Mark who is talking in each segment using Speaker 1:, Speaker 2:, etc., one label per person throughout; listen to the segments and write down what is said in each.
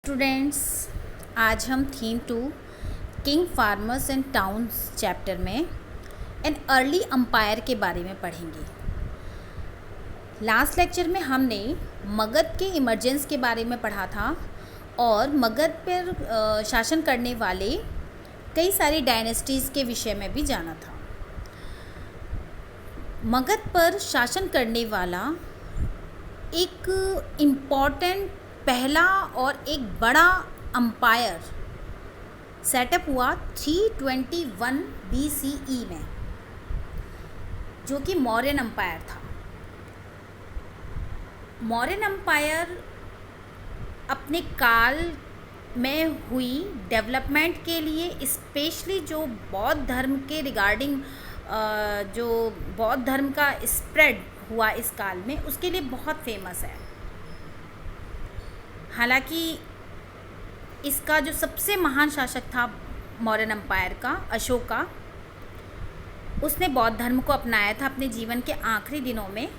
Speaker 1: Students, आज हम theme 2 king farmers and towns chapter में एन अर्ली अंपायर के बारे में पढ़ेंगे। लास्ट लेक्चर में हमने मगध के इमर्जेंस के बारे में पढ़ा था और मगध पर शासन करने वाले कई सारी डायनेस्टीज़ के विषय में भी जाना था। मगध पर शासन करने वाला एक इम्पॉर्टेंट पहला और एक बड़ा अंपायर सेटअप हुआ 321 BCE में, जो कि मौर्यन अंपायर था। मौर्यन अंपायर अपने काल में हुई डेवलपमेंट के लिए, स्पेशली जो बौद्ध धर्म के रिगार्डिंग जो बौद्ध धर्म का स्प्रेड हुआ इस काल में, उसके लिए बहुत फेमस है। हालांकि इसका जो सबसे महान शासक था मौर्यन अंपायर का, अशोका, उसने बौद्ध धर्म को अपनाया था अपने जीवन के आखिरी दिनों में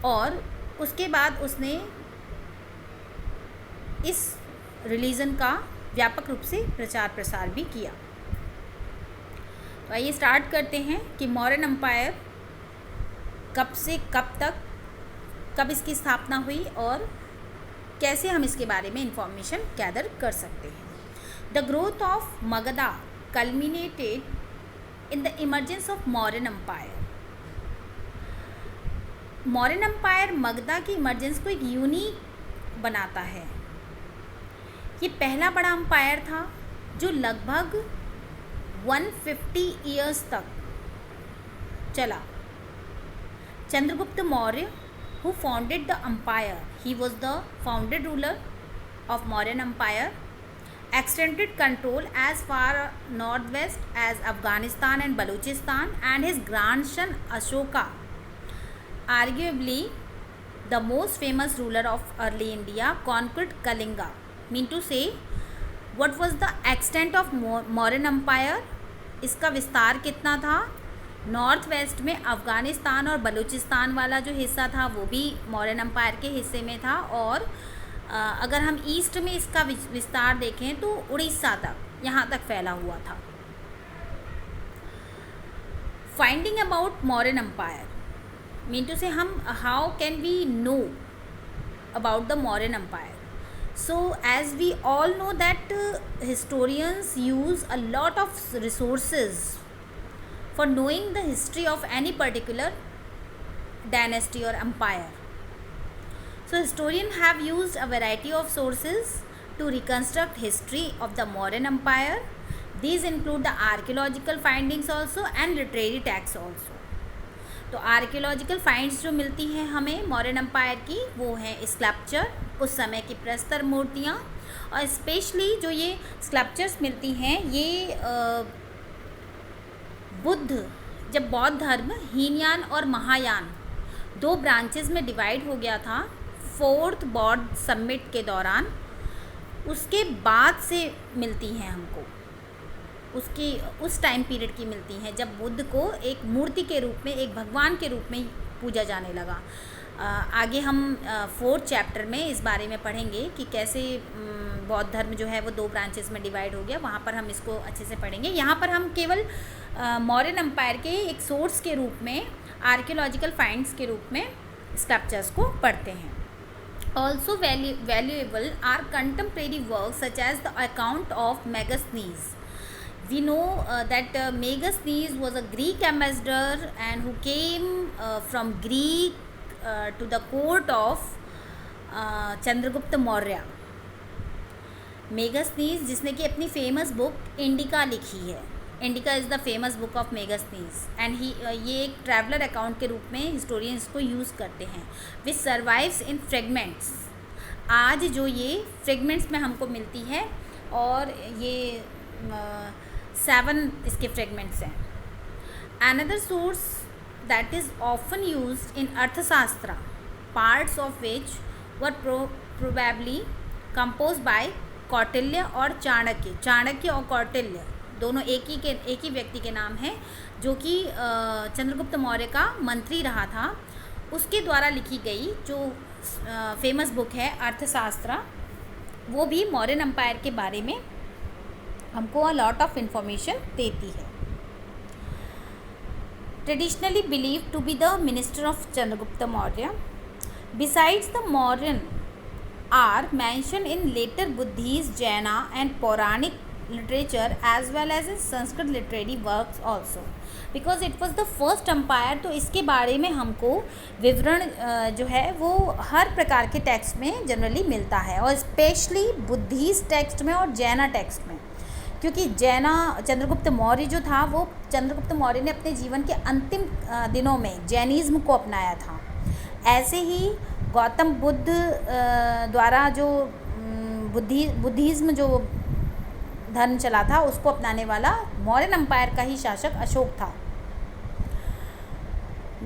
Speaker 1: और उसके बाद उसने इस रिलीजन का व्यापक रूप से प्रचार प्रसार भी किया। तो आइए स्टार्ट करते हैं कि मौर्यन अंपायर कब से कब तक, कब इसकी स्थापना हुई और कैसे हम इसके बारे में इंफॉर्मेशन गैदर कर सकते हैं। The growth of Magadha culminated in the emergence of Mauryan umpire. Mauryan umpire Magadha की इमर्जेंस को एक यूनिक बनाता है। ये पहला बड़ा अंपायर था जो लगभग 150 ईयर्स तक चला। Chandragupta Maurya who founded the empire, he was the founded ruler of Mauryan empire, extended control as far northwest as Afghanistan and Balochistan, and his grandson Ashoka, arguably the most famous ruler of early India, conquered Kalinga. Mean to say, what was the extent of Mauryan empire? इसका विस्तार कितना था? North west में अफ़गानिस्तान और बलूचिस्तान वाला जो हिस्सा था वो भी मौर्यन अंपायर के हिस्से में था, और अगर हम ईस्ट में इसका विस्तार देखें तो उड़ीसा तक, यहाँ तक फैला हुआ था। Finding about Mauryan empire mean to say हम how can we know about the Mauryan empire. So as we all know that historians use a lot of resources for knowing the history of any particular dynasty or empire. So historians have used a variety of sources to reconstruct history of the Mauryan empire. These include the archaeological findings also and literary texts also. तो archaeological finds जो मिलती हैं हमें Mauryan empire की, वो हैं sculpture, उस समय की प्रस्तर मूर्तियाँ, और स्पेशली जो ये स्कल्पचर्स मिलती हैं ये बुद्ध, जब बौद्ध धर्म हीनयान और महायान दो ब्रांचेस में डिवाइड हो गया था 4th बौद्ध समिट के दौरान, उसके बाद से मिलती हैं हमको, उसकी उस टाइम पीरियड की मिलती हैं जब बुद्ध को एक मूर्ति के रूप में, एक भगवान के रूप में पूजा जाने लगा। आगे हम 4th चैप्टर में इस बारे में पढ़ेंगे कि कैसे बौद्ध धर्म जो है वो दो ब्रांचेस में डिवाइड हो गया, वहाँ पर हम इसको अच्छे से पढ़ेंगे। यहाँ पर हम केवल मौर्यन एम्पायर के एक सोर्स के रूप में, आर्कियोलॉजिकल फाइंड्स के रूप में स्कल्पचर्स को पढ़ते हैं। Also valuable are contemporary work such as the account of Megasthenes. We know that Megasthenes was a Greek ambassador and who came from Greek to the court of Chandragupta Maurya. Megasthenes जिसने कि अपनी famous book indica लिखी है। Indica is the famous book of Megasthenes and ये एक traveller account के रूप में हिस्टोरियंस को यूज़ करते हैं, विच सर्वाइव्स इन फ्रेगमेंट्स। आज जो ये फ्रेगमेंट्स में हमको मिलती है, और ये 7 इसके फ्रेगमेंट्स हैं। Another source that is often used in Arthashastra, parts of which were probably compose by Kautilya और चाणक्य। चाणक्य और कौटिल्य दोनों एक ही व्यक्ति के नाम हैं, जो कि चंद्रगुप्त मौर्य का मंत्री रहा था, उसके द्वारा लिखी गई जो फेमस बुक है अर्थशास्त्र, वो भी मौर्यन एम्पायर के बारे में हमको अ लॉट ऑफ इंफॉर्मेशन देती है. Traditionally believe to be the minister of Chandragupta Maurya. Besides the Mauryan are mentioned in later Buddhist, Jaina and Puranic literature as well as in Sanskrit literary works also, because it was the first empire. तो इसके बारे में हमको विवरण जो है वो हर प्रकार के टेक्स्ट में जनरली मिलता है, और स्पेशली बुद्धिस्ट टेक्स्ट में और जैना टेक्स्ट में, क्योंकि जैना चंद्रगुप्त मौर्य जो था वो चंद्रगुप्त मौर्य ने अपने जीवन के अंतिम दिनों में जैनिज़्म को अपनाया था. ऐसे ही गौतम बुद्ध द्वारा जो बुद्धिज़्म जो धर्म चला था उसको अपनाने वाला मौर्यन एम्पायर का ही शासक अशोक था.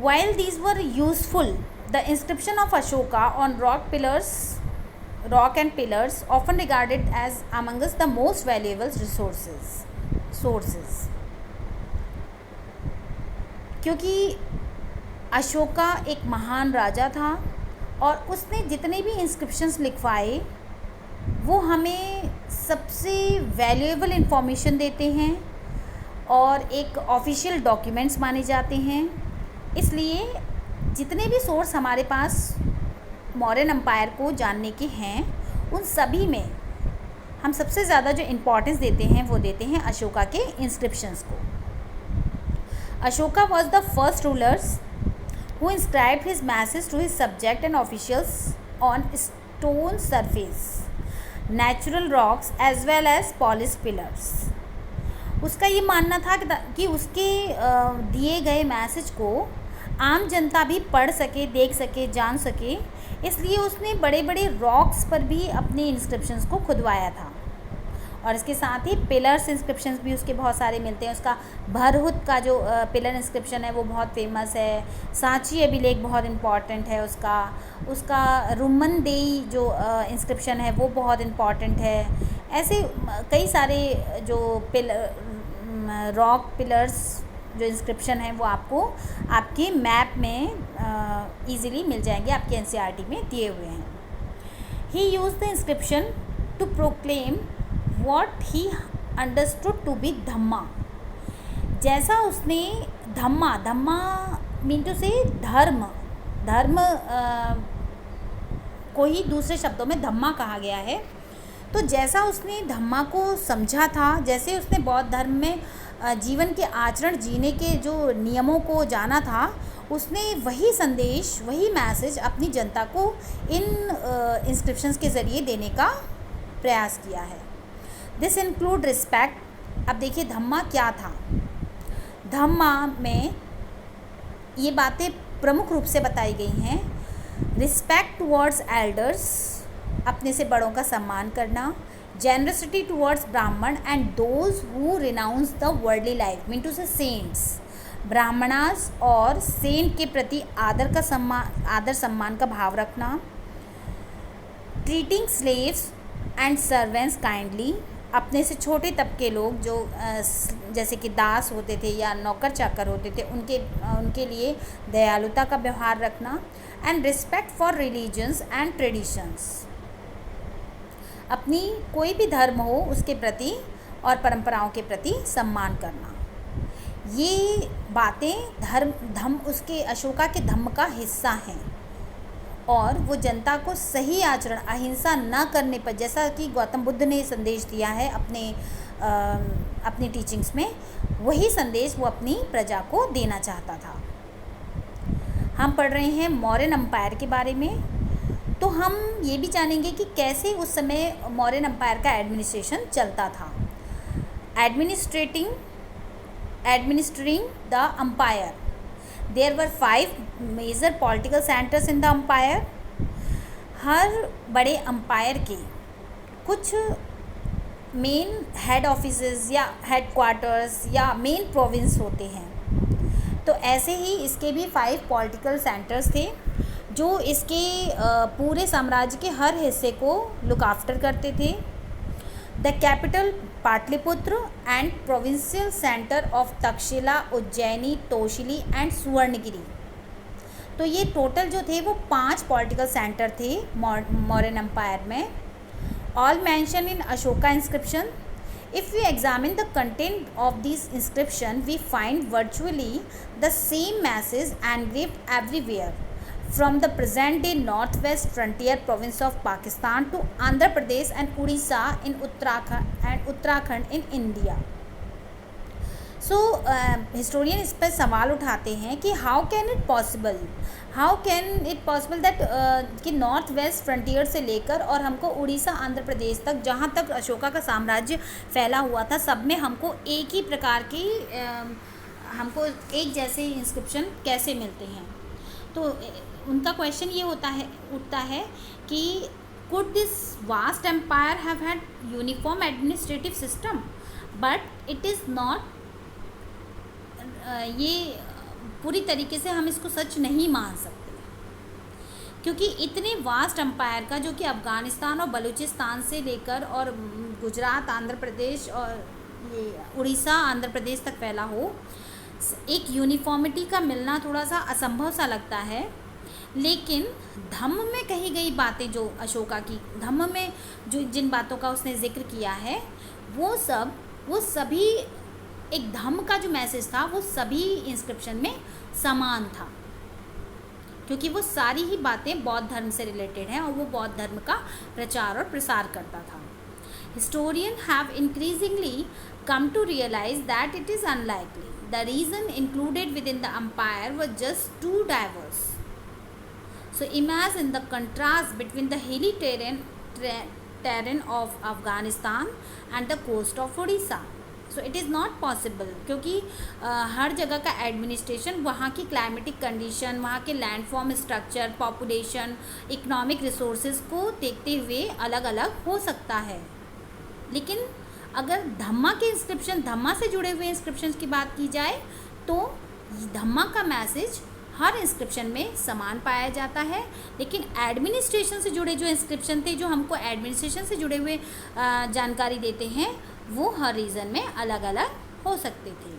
Speaker 1: While these were useful, the inscription of Ashoka on rock and pillars often regarded as amongst the most valuable sources. क्योंकि अशोका एक महान राजा था और उसने जितने भी इंस्क्रिप्शंस लिखवाए वो हमें सबसे वैल्यूएबल इंफॉर्मेशन देते हैं और एक ऑफिशियल डॉक्यूमेंट्स माने जाते हैं. इसलिए जितने भी सोर्स हमारे पास मौर्यन एम्पायर को जानने के हैं उन सभी में हम सबसे ज़्यादा जो इम्पोर्टेंस देते हैं वो देते हैं अशोका के इंस्क्रिप्शंस को. Ashoka was the first rulers who inscribed his message to his subject and officials on stone surface, natural rocks as well as polished pillars. उसका ये मानना था कि उसके दिए गए मैसेज को आम जनता भी पढ़ सके, देख सके, जान सके, इसलिए उसने बड़े बड़े रॉक्स पर भी अपने इंस्क्रिप्शंस को खुदवाया था. और इसके साथ ही पिलर्स इंस्क्रिप्शंस भी उसके बहुत सारे मिलते हैं. उसका भरहुत का जो पिलर इंस्क्रिप्शन है वो बहुत फेमस है. सांची अभिलेख बहुत इम्पॉर्टेंट है उसका रुमनदेई जो इंस्क्रिप्शन है वो बहुत इम्पॉर्टेंट है. ऐसे कई सारे जो रॉक पिलर्स जो इंस्क्रिप्शन है वो आपको आपके मैप में ईज़िली मिल जाएंगे, आपके एनसीईआरटी में दिए हुए हैं. He use the inscription to proclaim what he understood to be dhamma. जैसा उसने धम्मा मीन टू से धर्म को ही दूसरे शब्दों में धम्मा कहा गया है. तो जैसा उसने धम्मा को समझा था, जैसे उसने बौद्ध धर्म में जीवन के आचरण जीने के जो नियमों को जाना था, उसने वही संदेश, वही मैसेज अपनी जनता को इन इंस्क्रिप्शंस के ज़रिए देने का प्रयास किया है. This include respect. अब देखिए धम्मा क्या था. धम्मा में ये बातें प्रमुख रूप से बताई गई हैं. रिस्पेक्ट टुवर्ड्स एल्डर्स, अपने से बड़ों का सम्मान करना. Generosity towards brahmin and those who renounce the worldly life, mean to say saints. Brahmanas और सेंट के प्रति आदर सम्मान का भाव रखना. Treating slaves and servants kindly, अपने से छोटे तबके लोग जो जैसे कि दास होते थे या नौकर चाकर होते थे उनके लिए दयालुता का व्यवहार रखना. And respect for religions and traditions, अपनी कोई भी धर्म हो उसके प्रति और परंपराओं के प्रति सम्मान करना. ये बातें उसके अशोका के धम्म का हिस्सा हैं और वो जनता को सही आचरण, अहिंसा न करने पर, जैसा कि गौतम बुद्ध ने संदेश दिया है अपनी टीचिंग्स में, वही संदेश वो अपनी प्रजा को देना चाहता था. हम पढ़ रहे हैं मौर्यन एम्पायर के बारे में, तो हम ये भी जानेंगे कि कैसे उस समय मौर्यन एम्पायर का एडमिनिस्ट्रेशन चलता था. Administering the empire, there were 5 major political centres in the empire. हर बड़े एम्पायर के कुछ मेन हेड ऑफिसेस या हेड क्वार्टर्स या मेन प्रोविंस होते हैं. तो ऐसे ही इसके भी 5 पॉलिटिकल सेंटर्स थे जो इसके पूरे साम्राज्य के हर हिस्से को लुक आफ्टर करते थे. The capital Pataliputra and provincial centre of Taxila, Ujjaini, Tosali and Suvarnagiri. तो ये टोटल जो थे वो 5 पॉलिटिकल सेंटर थे मौर्यन एम्पायर में. all mentioned in Ashoka inscription. If we examine the content of these inscription, we find virtually the same message engraved everywhere, from the present-day northwest frontier province of Pakistan to Andhra Pradesh and Odisha in Uttarakhand in India. So historian इस पर सवाल उठाते हैं कि how can it possible that कि north west frontier से लेकर और हमको उड़ीसा आंध्र प्रदेश तक, जहाँ तक अशोका का साम्राज्य फैला हुआ था, सब में हमको एक ही प्रकार की हमको एक जैसे इंस्क्रिप्शन कैसे मिलते हैं. तो उनका क्वेश्चन ये उठता है कि could this vast empire have had uniform administrative system, but it is not. ये पूरी तरीके से हम इसको सच नहीं मान सकते, क्योंकि इतने वास्ट एम्पायर का, जो कि अफ़गानिस्तान और बलूचिस्तान से लेकर और गुजरात, आंध्र प्रदेश और ये उड़ीसा, आंध्र प्रदेश तक फैला हो, एक यूनिफॉर्मिटी का मिलना थोड़ा सा असंभव सा लगता है. लेकिन धम्म में कही गई बातें, जो अशोका की धम्म में जो जिन बातों का उसने जिक्र किया है, वो सभी एक धम्म का जो मैसेज था वो सभी इंस्क्रिप्शन में समान था, क्योंकि वो सारी ही बातें बौद्ध धर्म से रिलेटेड हैं और वो बौद्ध धर्म का प्रचार और प्रसार करता था. Historian have increasingly come to realize that it is unlikely the region included within the empire was just too diverse. So imagine the contrast between the hilly terrain of Afghanistan and the coast of Odisha. So it is not possible, क्योंकि हर जगह का administration, वहाँ की climatic condition, वहाँ के landform structure, population, economic resources को देखते हुए अलग अलग हो सकता है. लेकिन अगर धम्मा के इंस्क्रिप्शन, धम्मा से जुड़े हुए इंस्क्रिप्शन की बात की जाए, तो धम्मा का मैसेज हर इंस्क्रिप्शन में समान पाया जाता है. लेकिन एडमिनिस्ट्रेशन से जुड़े जो इंस्क्रिप्शन थे, जो हमको एडमिनिस्ट्रेशन से जुड़े हुए जानकारी देते हैं, वो हर रीजन में अलग अलग हो सकते थे.